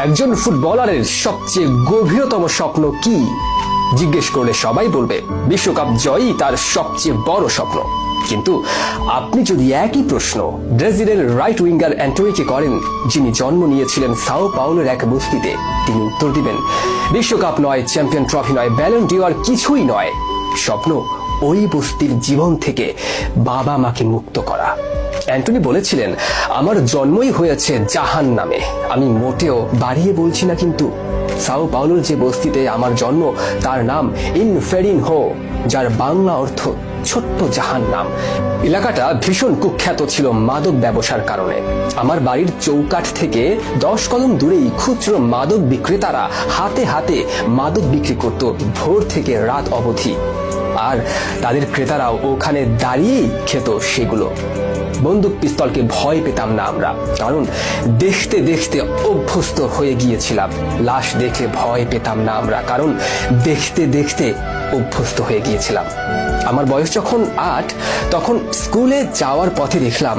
একজন ফুটবলারের সবচেয়ে গভীরতম স্বপ্ন কি জিজ্ঞেস করলে সবাই বলবে বিশ্বকাপ জয়ই তার সবচেয়ে বড় স্বপ্ন। কিন্তু আপনি যদি একই প্রশ্ন ব্রাজিলের রাইট উইঙ্গার অ্যান্টনিকে করেন, যিনি জন্ম নিয়েছিলেন সাও পাউলোর এক বস্তিতে, তিনি উত্তর দিবেন বিশ্বকাপ নয়, চ্যাম্পিয়ন ট্রফি নয়, ব্যালন ডিওর কিছুই নয়, স্বপ্ন ওই বস্তির জীবন থেকে বাবা মাকে মুক্ত করা। অ্যান্টনি বলেছিলেন, আমার জন্মই হয়েছে জাহান নামে। আমি মোটেও বাড়িয়ে বলছি না, কিন্তু সাও পাউলোর যে বস্তিতে আমার জন্ম তার নাম ইনফেরিনহো, যার বাংলা অর্থ ছোট্ট জাহান নাম। এলাকাটা ভীষণ কুখ্যাত ছিল মাদক ব্যবসার কারণে। আমার বাড়ির চৌকাঠ থেকে 10 কদম দূরেই খুচরো মাদক বিক্রেতারা হাতে হাতে মাদক বিক্রি করত ভোর থেকে রাত অবধি, আর তাদের ক্রেতারাও ওখানে দাঁড়িয়েই খেত সেগুলো। বন্দুক পিস্তলকে ভয় পেতাম না আমরা, কারণ দেখতে দেখতে অভ্যস্ত হয়ে গিয়েছিলাম। লাশ দেখে ভয় পেতাম না আমরা, কারণ দেখতে দেখতে অভ্যস্ত হয়ে গিয়েছিলাম। আমার বয়স যখন 8, তখন স্কুলে যাওয়ার পথে দেখলাম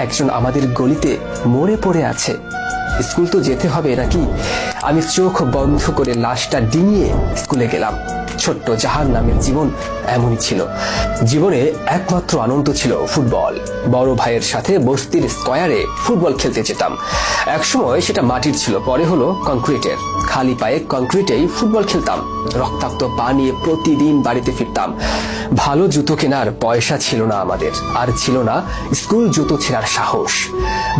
একজন আমাদের গলিতে মরে পড়ে আছে। স্কুল তো যেতে হবে নাকি? আমি চোখ বন্ধ করে লাশটা ডিঙিয়ে স্কুলে গেলাম। ছোট্ট জাহান নামের জীবন এমনই ছিল। জীবনে একমাত্র আনন্দ ছিল ফুটবল। বড় ভাইয়ের সাথে বস্তির স্কয়ারে ফুটবল খেলতে যেতাম। একসময় সেটা মাটির ছিল, পরে হলো কংক্রিটের। খালি পায়ে কংক্রিটেই ফুটবল খেলতাম। রক্তাক্ত পা নিয়ে প্রতিদিন বাড়িতে ফিরতাম। ভালো জুতো কেনার পয়সা ছিল না আমাদের, আর ছিল না স্কুল জুতো ছেঁড়ার সাহস।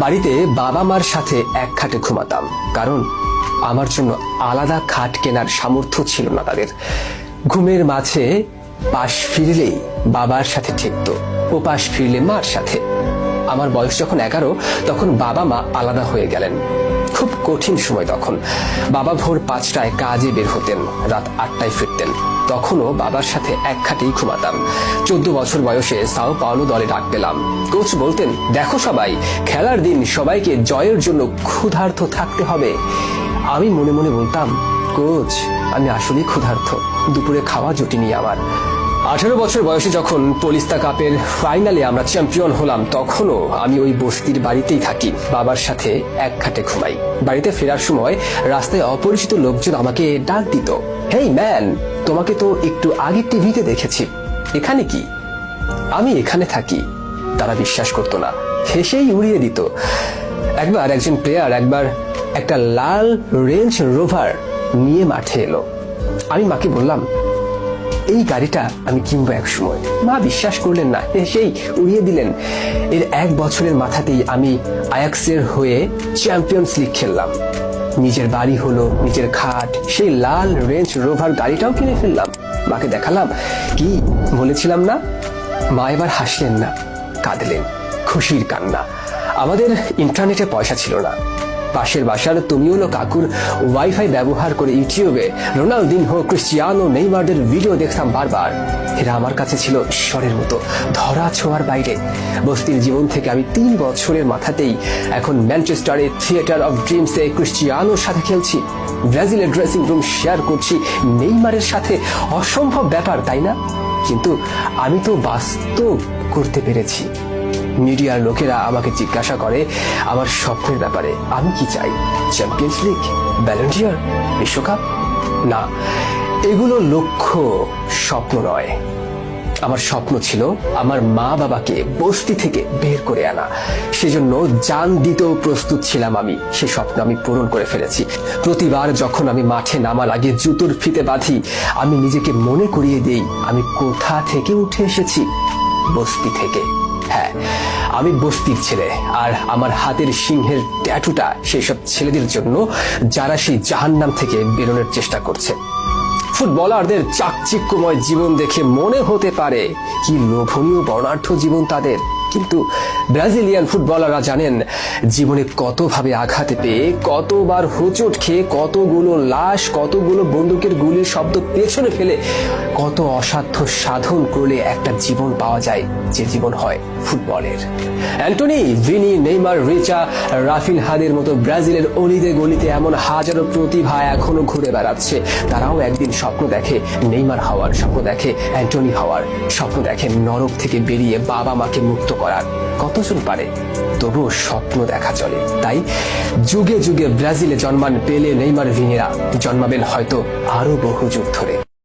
বাড়িতে বাবা মার সাথে এক খাটে ঘুমাতাম, কারণ আমার জন্য আলাদা খাট কেনার সামর্থ্য ছিল না তাদের। ঘুমের মাঝে পাশ ফিরলেই বাবার সাথে ঠেকতো, ও পাশ ফিরলে মার সাথে। আমার বয়স যখন 11, তখন বাবা মা আলাদা হয়ে গেলেন। খুব কঠিন সময় তখন। বাবা ভোর 5টায় কাজে বের হতেন, রাত 8টায় ফিরতেন। তখনও বাবার সাথে এক খাটেই ঘুমাতাম। 14 বছর বয়সে সাও পাওলো দলে ডাক পেলাম। কোচ বলতেন, দেখো সবাই, খেলার দিন সবাইকে জয়ের জন্য ক্ষুধার্ত থাকতে হবে। আমি মনে মনে বলতাম, কোচ, আমি আসলেই ক্ষুধার্ত, দুপুরে খাওয়া জুটিনি আমার। 18 বছর বয়সে যখন পলিস্তা কাপের ফাইনালে আমরা চ্যাম্পিয়ন হলাম, তখনও আমি ওই বস্তির বাড়িতেই থাকি, বাবার সাথে এক খাটে ঘুমাই। বাড়িতে ফেরার সময় রাস্তায় অপরিচিত লোকজন আমাকে ডাক দিত, হেই ম্যান, তোমাকে তো একটু আগে টিভিতে দেখেছি, এখানে কি? আমি এখানে থাকি। তারা বিশ্বাস করতো না, হেসেই উড়িয়ে দিত। একবার একজন প্লেয়ার একটা লাল রেঞ্জ রোভার নিয়ে মাঠে এলো। আমি মাকে বললাম, এই গাড়িটা আমি কিনবো এক সময়। মা বিশ্বাস করলেন না, সেই উড়িয়ে দিলেন। এর 1 বছরের মাথাতেই আমি আয়াক্সের হয়ে চ্যাম্পিয়ন্স লিগ খেললাম। নিজের বাড়ি হলো, নিজের খাট, সেই লাল রেঞ্জ রোভার গাড়িটাও কিনে ফেললাম। মাকে দেখালাম, কি বলেছিলাম না? মা এবার হাসলেন না, কাঁদলেন, খুশির কান্না। আমাদের ইন্টারনেটে পয়সা ছিল না। পাশের বাসার তুমিওলো কাকুর ওয়াইফাই ব্যবহার করে ইউটিউবে রোনালদিনহো, ক্রিস্টিয়ানো, নেইমারদের ভিডিও দেখতাম বারবার। এরা আমার কাছে ছিল ঈশ্বরের মতো, ধরা ছোঁয়ার বাইরে। বস্তির জীবন থেকে আমি 3 বছরের মাথাতেই এখন ম্যানচেস্টারে থিয়েটার অফ ড্রিমসে ক্রিস্টিয়ানোর সাথে খেলছি। ব্রাজিলের ড্রেসিং রুম শেয়ার করছি নেইমারের সাথে। অসম্ভব ব্যাপার, তাই না? কিন্তু আমি তো বাস্তব করতে পেরেছি। মিডিয়ার লোকেরা আমাকে জিজ্ঞাসা করে আমার স্বপ্নের ব্যাপারে। আমি কি চাই? চ্যাম্পিয়ন্স লিগ, ব্যালন ডিওর, বিশ্বকাপ? না, এগুলো লক্ষ্য, স্বপ্ন নয়। আমার স্বপ্ন ছিল আমার মা বাবাকে বস্তি থেকে বের করে আনা। সেজন্য জান দিতেও প্রস্তুত ছিলাম আমি। সে স্বপ্ন আমি পূরণ করে ফেলেছি। প্রতিবার যখন আমি মাঠে নামার আগে জুতোর ফিতে বাঁধি, আমি নিজেকে মনে করিয়ে দেই আমি কোথা থেকে উঠে এসেছি। বস্তি থেকে। হ্যাঁ, আমি বস্তির ছেলে, আর আমার হাতের সিংহের ট্যাটুটা সেই সব ছেলেদের জন্য যারা সেই জাহান্নাম থেকে বেরোনোর চেষ্টা করছে। ফুটবলারদের চাকচিক্যময় জীবন দেখে মনে হতে পারে কি লোভনীয় বর্ণাঢ্য জীবন তাদের, কিন্তু ব্রাজিলিয়ান ফুটবলাররা জানেন জীবনে কতভাবে আঘাতে পেয়ে, কতবার হোঁচট খেয়ে, কতগুলো লাশ, কতগুলো বন্দুকের গুলির শব্দ পেছনে ফেলে, কত অসাধ্য সাধন করলে একটা জীবন পাওয়া যায়, যে জীবন হয় ফুটবলের। অ্যান্টনি, ভিনি, নেইমার, রিচা, রাফিনহাদের মতো ব্রাজিলের অলিতে গলিতে এমন হাজারো প্রতিভা এখনো ঘুরে বেড়াচ্ছে। তারাও একদিন স্বপ্ন দেখে নেইমার হওয়ার, স্বপ্ন দেখে অ্যান্টনি হওয়ার, স্বপ্ন দেখে নরক থেকে বেরিয়ে বাবা মাকে মুক্ত করার কতজন পারে? তবুও স্বপ্ন দেখা চলে। তাই যুগে যুগে ব্রাজিলে জন্মান পেলে, নেইমার, ভিনেরা জন্মাবেন হয়তো আরো বহু যুগ ধরে।